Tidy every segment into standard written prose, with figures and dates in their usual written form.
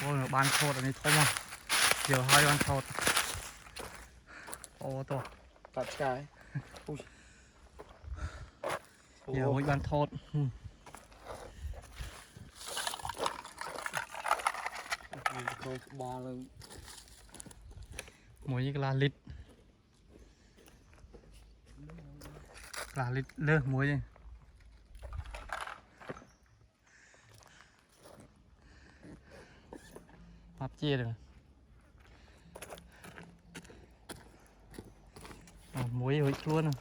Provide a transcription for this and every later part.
Ôi nó ban thốt ở đây thôm không? Giờ hai ban thốt. Ô tô. Tạt cái. Giờ mỗi ban thốt. Ba lên. Mỗi cái là lít. Là lít lơ muối đi. Hấp chia được. Muối hối luôn rồi.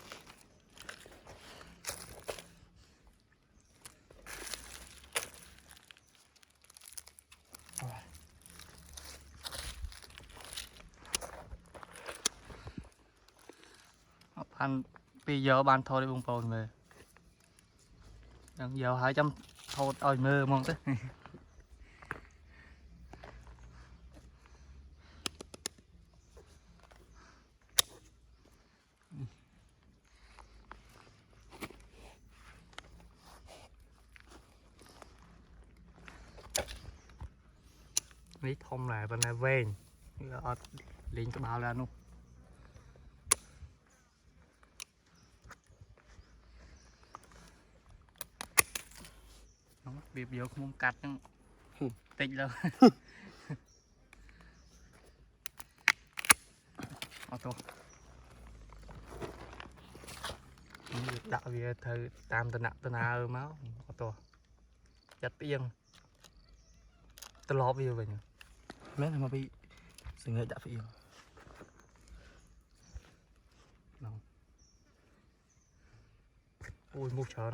Bạn bây giờ bạn thôi đi bông bồn về. Giờ 200 thôi ôi mơ mong thế. Lý thông lại bên này về liền cái bao ra luôn. Việc giờ không cắt nữa. Tích đâu. Ô tô. Đạo về thời tam tân nào máu ô tô. Chặt yên. Tôi lo về vậy. Mấy mà bị sự nghệ đã phải yên. Ui mua chờ.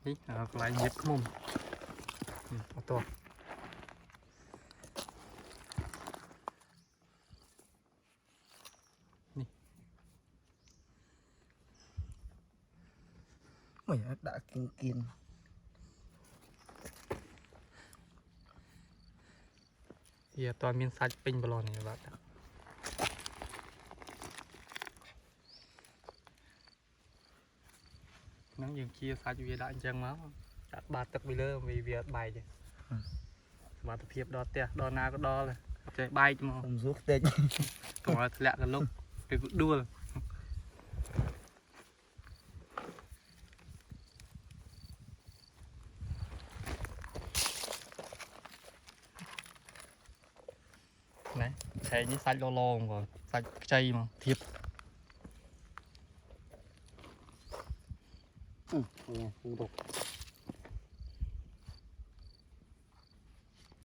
Ý, lại nhiệt không? Ô tô. Mày đã kiên. Thì toàn miền sạch pin ballon này các bạn. Nắng dừng chia sạch về đại chân máu. Chặt ba tấc bị lơ vì việc bài chứ. Ba tập hiệp đo tè, đo na có đo rồi. Chạy bay chứ mà. Không rút tên. Còn là lẹ cái lúc cái đua rồi. Đấy, thế như sạch lo lo rồi, sạch chay mà, thiệp. Không được.